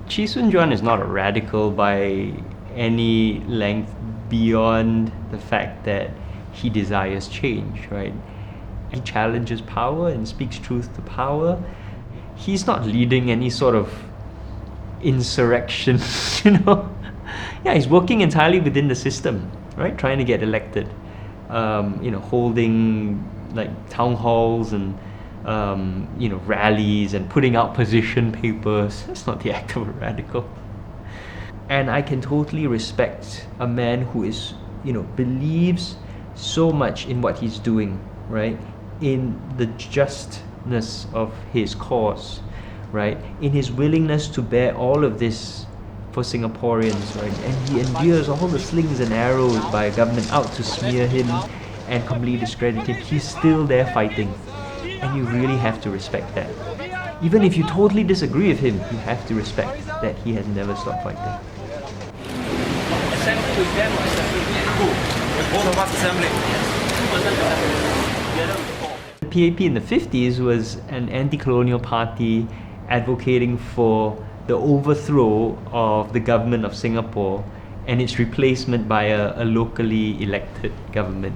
Chee Soon Juan is not a radical by any length beyond the fact that he desires change, right? He challenges power and speaks truth to power. He's not leading any sort of insurrection, you know. Yeah, he's working entirely within the system, right? Trying to get elected, holding like town halls and rallies and putting out position papers. That's not the act of a radical. And I can totally respect a man who is, believes so much in what he's doing, right? In the justness of his cause, right? In his willingness to bear all of this for Singaporeans, right? And he endures all the slings and arrows by a government out to smear him and completely discredit him. He's still there fighting. And you really have to respect that. Even if you totally disagree with him, you have to respect that he has never stopped fighting. The PAP in the 50s was an anti-colonial party advocating for the overthrow of the government of Singapore and its replacement by a locally elected government.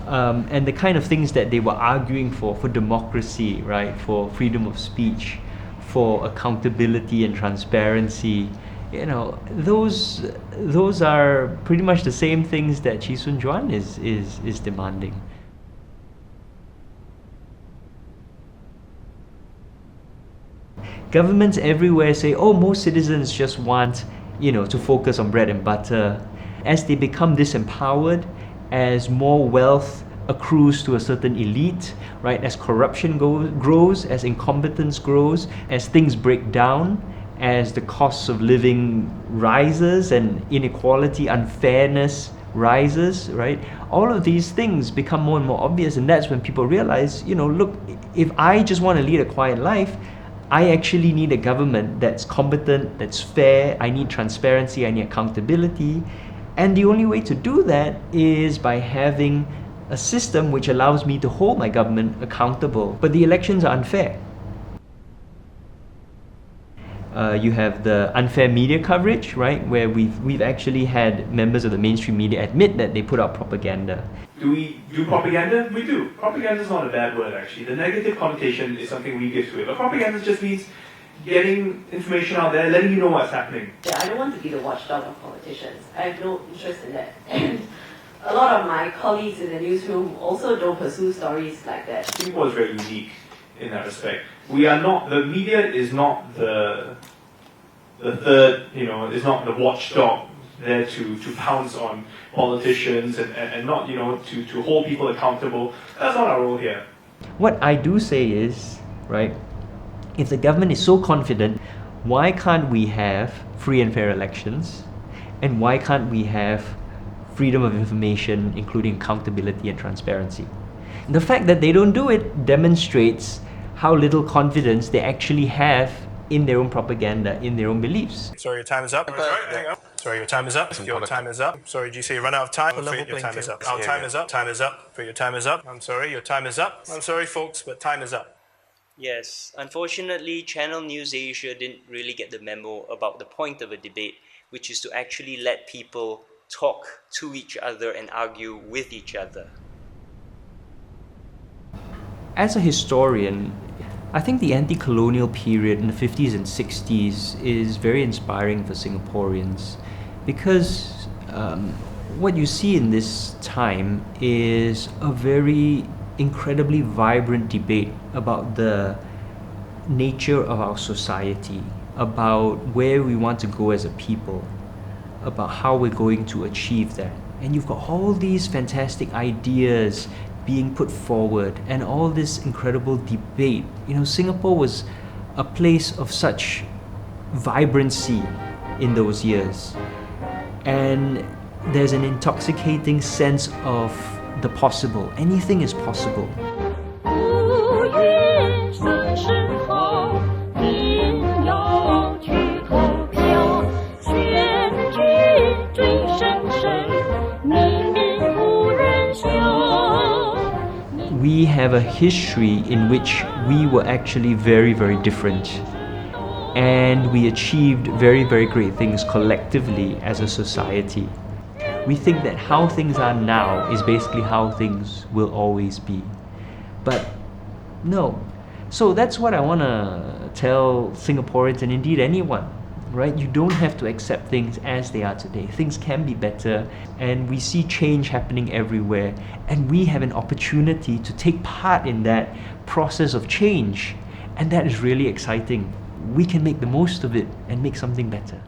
And the kind of things that they were arguing for democracy, right, for freedom of speech, for accountability and transparency, those are pretty much the same things that Chee Soon Juan is demanding. Governments everywhere say, oh, most citizens just want, to focus on bread and butter. As they become disempowered, as more wealth accrues to a certain elite, right? As corruption grows, as incompetence grows, as things break down, as the costs of living rises and inequality, unfairness rises, right? All of these things become more and more obvious, and that's when people realize, look, if I just want to lead a quiet life, I actually need a government that's competent, that's fair, I need transparency, I need accountability. And the only way to do that is by having a system which allows me to hold my government accountable. But the elections are unfair. You have the unfair media coverage, right, where we've actually had members of the mainstream media admit that they put out propaganda. Do we do propaganda? We do. Propaganda is not a bad word, actually. The negative connotation is something we give to it. But propaganda just means getting information out there, letting you know what's happening. Yeah, I don't want to be the watchdog of politicians. I have no interest in that. And a lot of my colleagues in the newsroom also don't pursue stories like that. Singapore is very unique in that respect. We are not, the media is not the third, is not the watchdog there to pounce on politicians and not, to hold people accountable. That's not our role here. What I do say is, right, if the government is so confident, why can't we have free and fair elections? And why can't we have freedom of information, including accountability and transparency? The fact that they don't do it demonstrates how little confidence they actually have in their own propaganda, in their own beliefs. Sorry, your time is up. Sorry, your time is up. Your time is up. Sorry, did you say you run out of time? I'm afraid your time is up. Our time is up. Time is up. Your time is up. I'm sorry, your time is up. I'm sorry, folks, but time is up. Yes, unfortunately, Channel News Asia didn't really get the memo about the point of a debate, which is to actually let people talk to each other and argue with each other. As a historian, I think the anti-colonial period in the 50s and 60s is very inspiring for Singaporeans because what you see in this time is a very incredibly vibrant debate about the nature of our society, about where we want to go as a people, about how we're going to achieve that. And you've got all these fantastic ideas being put forward and all this incredible debate. Singapore was a place of such vibrancy in those years. And there's an intoxicating sense of the possible. Anything is possible. we have a history in which we were actually very, very different. And we achieved very, very great things collectively as a society. We think that how things are now is basically how things will always be. But no. So that's what I want to tell Singaporeans, and indeed anyone, right? You don't have to accept things as they are today. Things can be better, and we see change happening everywhere, and we have an opportunity to take part in that process of change, and that is really exciting. We can make the most of it and make something better.